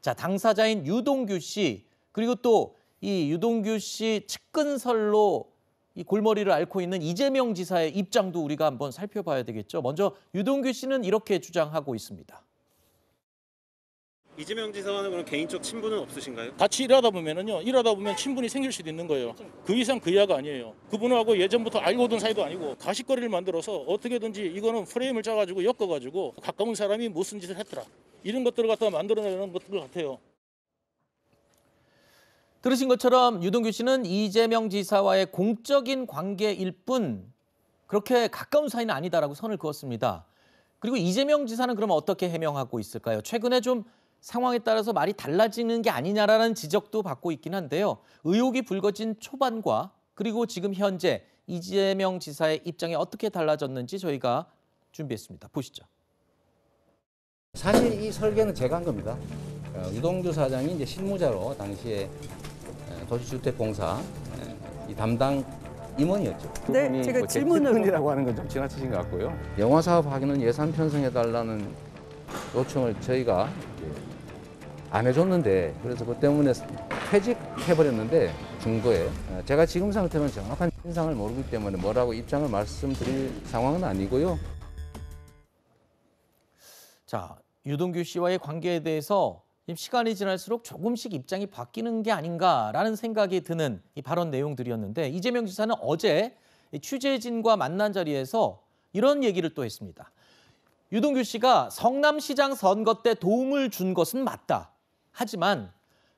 자, 당사자인 유동규 씨 그리고 또 이 유동규 씨 측근설로 이 골머리를 앓고 있는 이재명 지사의 입장도 우리가 한번 살펴봐야 되겠죠. 먼저 유동규 씨는 이렇게 주장하고 있습니다. 이재명 지사와는 그런 개인적 친분은 없으신가요? 같이 일하다 보면 친분이 생길 수도 있는 거예요. 그 이상 그 이하가 아니에요. 그분하고 예전부터 알고 오던 사이도 아니고 가십거리를 만들어서 어떻게든지 이거는 프레임을 짜가지고 엮어가지고 가까운 사람이 무슨 짓을 했더라. 이런 것들을 갖다가 만들어내는 것들 같아요. 들으신 것처럼 유동규 씨는 이재명 지사와의 공적인 관계일 뿐 그렇게 가까운 사이는 아니다라고 선을 그었습니다. 그리고 이재명 지사는 그럼 어떻게 해명하고 있을까요? 최근에 좀 상황에 따라서 말이 달라지는 게 아니냐라는 지적도 받고 있긴 한데요. 의혹이 불거진 초반과 그리고 지금 현재 이재명 지사의 입장이 어떻게 달라졌는지 저희가 준비했습니다. 보시죠. 사실 이 설계는 제가 한 겁니다. 유동규 사장이 이제 실무자로 당시에 도시주택공사 이 담당 임원이었죠. 네, 제가 질문을 측근이라고 하는 건 좀 지나치신 것 같고요. 영화 사업 하기는 예산 편성해달라는 요청을 저희가 안 해줬는데 그래서 그 때문에 퇴직해버렸는데 중도에 제가 지금 상태는 정확한 진상을 모르기 때문에 뭐라고 입장을 말씀드릴 상황은 아니고요. 자, 유동규 씨와의 관계에 대해서 시간이 지날수록 조금씩 입장이 바뀌는 게 아닌가라는 생각이 드는 이 발언 내용들이었는데 이재명 지사는 어제 취재진과 만난 자리에서 이런 얘기를 또 했습니다. 유동규 씨가 성남시장 선거 때 도움을 준 것은 맞다. 하지만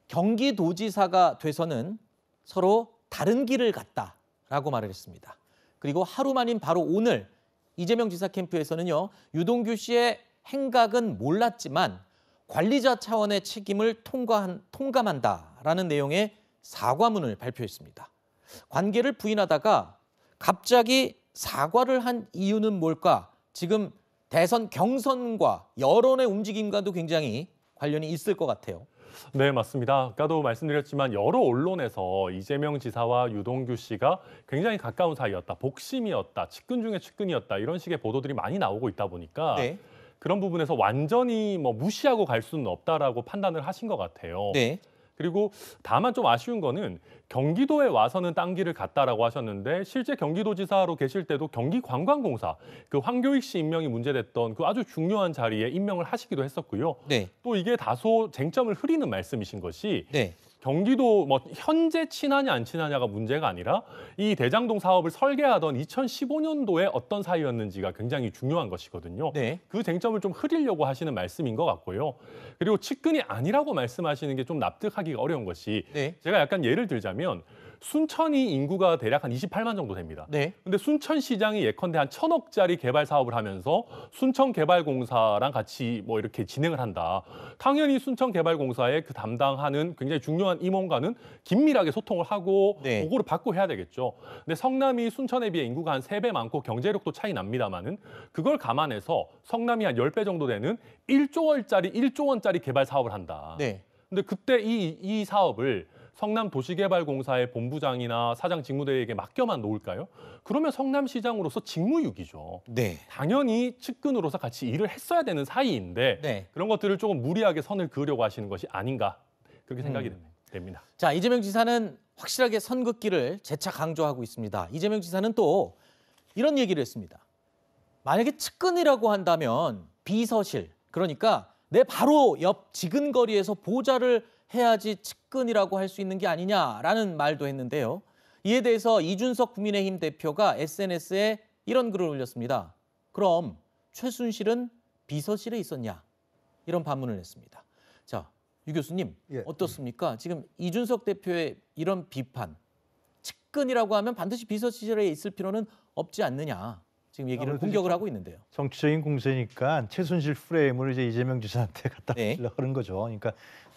경기도지사가 돼서는 서로 다른 길을 갔다라고 말을 했습니다. 그리고 하루 만인 바로 오늘 이재명 지사 캠프에서는요. 유동규 씨의 행각은 몰랐지만 관리자 차원의 책임을 통감한다라는 내용의 사과문을 발표했습니다. 관계를 부인하다가 갑자기 사과를 한 이유는 뭘까? 지금 대선 경선과 여론의 움직임과도 굉장히 관련이 있을 것 같아요. 네, 맞습니다. 아까도 말씀드렸지만 여러 언론에서 이재명 지사와 유동규 씨가 굉장히 가까운 사이였다, 복심이었다, 측근 중에 측근이었다 이런 식의 보도들이 많이 나오고 있다 보니까 네. 그런 부분에서 완전히 무시하고 갈 수는 없다라고 판단을 하신 것 같아요. 네. 그리고 다만 좀 아쉬운 거는 경기도에 와서는 딴 길을 갔다라고 하셨는데 실제 경기도지사로 계실 때도 경기관광공사 그 황교익 씨 임명이 문제됐던 그 아주 중요한 자리에 임명을 하시기도 했었고요. 네. 또 이게 다소 쟁점을 흐리는 말씀이신 것이 네. 경기도 현재 친하냐 안 친하냐가 문제가 아니라 이 대장동 사업을 설계하던 2015년도에 어떤 사이였는지가 굉장히 중요한 것이거든요. 네. 그 쟁점을 좀 흐리려고 하시는 말씀인 것 같고요. 그리고 측근이 아니라고 말씀하시는 게 좀 납득하기가 어려운 것이 네. 제가 약간 예를 들자면 순천이 인구가 대략 한 28만 정도 됩니다. 네. 근데 순천시장이 예컨대 한 1,000억짜리 개발 사업을 하면서 순천개발공사랑 같이 이렇게 진행을 한다. 당연히 순천개발공사에 그 담당하는 굉장히 중요한 임원과는 긴밀하게 소통을 하고 네. 보고를 받고 해야 되겠죠. 근데 성남이 순천에 비해 인구가 한 3배 많고 경제력도 차이 납니다만은 그걸 감안해서 성남이 한 10배 정도 되는 1조 원짜리 개발 사업을 한다. 네. 근데 그때 이 사업을 성남도시개발공사의 본부장이나 사장 직무대리에게 맡겨만 놓을까요? 그러면 성남시장으로서 직무유기죠. 네. 당연히 측근으로서 같이 일을 했어야 되는 사이인데 네. 그런 것들을 조금 무리하게 선을 그으려고 하시는 것이 아닌가 그렇게 생각이 됩니다. 자, 이재명 지사는 확실하게 선긋기를 재차 강조하고 있습니다. 이재명 지사는 또 이런 얘기를 했습니다. 만약에 측근이라고 한다면 비서실, 그러니까 내 바로 옆 지근거리에서 보좌를 해야지 측근이라고 할 수 있는 게 아니냐라는 말도 했는데요. 이에 대해서 이준석 국민의힘 대표가 SNS에 이런 글을 올렸습니다. 그럼 최순실은 비서실에 있었냐? 이런 반문을 했습니다. 자, 유 교수님 어떻습니까? 지금 이준석 대표의 이런 비판, 측근이라고 하면 반드시 비서실에 있을 필요는 없지 않느냐. 지금 얘기를 공격을 하고 있는데요. 정치적인 공세니까 최순실 프레임을 이제 이재명 지사한테 갖다 주려고 하는 거죠. 그러니까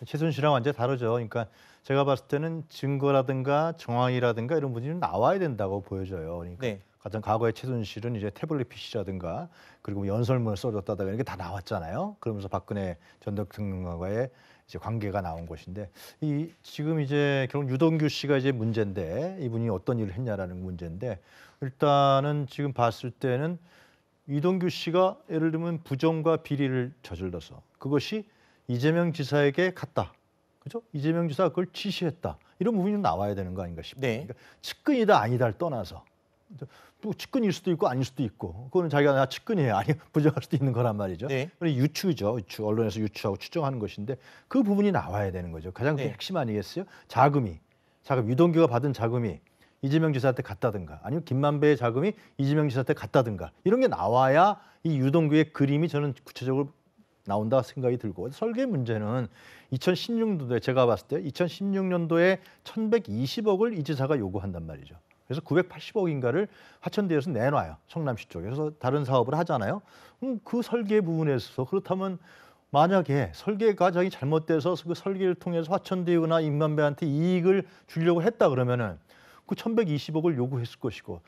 최순실이랑 완전히 다르죠. 그러니까 제가 봤을 때는 증거라든가 정황이라든가 이런 부분이 좀 나와야 된다고 보여져요. 그러니까 네. 가장 과거의 최순실은 이제 태블릿 PC라든가 그리고 연설문을 써줬다든가 이런 게 다 나왔잖아요. 그러면서 박근혜 전 대통령과의 이제 관계가 나온 것인데 지금 이제 결국 유동규 씨가 이제 문제인데 이분이 어떤 일을 했냐라는 문제인데 일단은 지금 봤을 때는 유동규 씨가 예를 들면 부정과 비리를 저질러서 그것이 이재명 지사에게 갔다. 그죠? 이재명 지사가 그걸 지시했다. 이런 부분이 좀 나와야 되는 거 아닌가 싶어요. 네. 그러니까 측근이다 아니다를 떠나서 또 측근일 수도 있고 아닐 수도 있고 그거는 자기가 나 측근이에요. 아니 부정할 수도 있는 거란 말이죠. 네. 유추죠. 유추. 언론에서 유추하고 추정하는 것인데 그 부분이 나와야 되는 거죠. 가장 네. 핵심 아니겠어요? 자금 유동규가 받은 자금이 이재명 지사한테 갔다든가 아니면 김만배의 자금이 이재명 지사한테 갔다든가 이런 게 나와야 이 유동규의 그림이 저는 구체적으로 나온다 생각이 들고 설계 문제는 2016년도에 제가 봤을 때 2016년도에 1,120억을 이 지사가 요구한단 말이죠. 그래서 980억인가를 화천대유에서 내놔요. 성남시 쪽에서 다른 사업을 하잖아요. 그 설계 부분에서 그렇다면 만약에 설계 과정이 잘못돼서 그 설계를 통해서 화천대유나 임만배한테 이익을 주려고 했다 그러면은 그 1,120억을 요구했을 것이고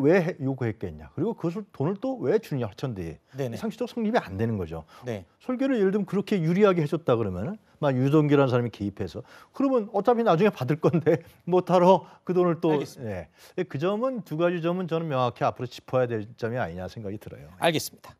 왜 요구했겠냐. 그리고 그것을 돈을 또 왜 주냐 화천대유에. 네네. 상식적 성립이 안 되는 거죠. 네. 설계를 예를 들면 그렇게 유리하게 해줬다 그러면은 막 유동규라는 사람이 개입해서 그러면 어차피 나중에 받을 건데 못하러 그 돈을 또 알겠습니다. 그 점은 두 가지 점은 저는 명확히 앞으로 짚어야 될 점이 아니냐 생각이 들어요. 알겠습니다.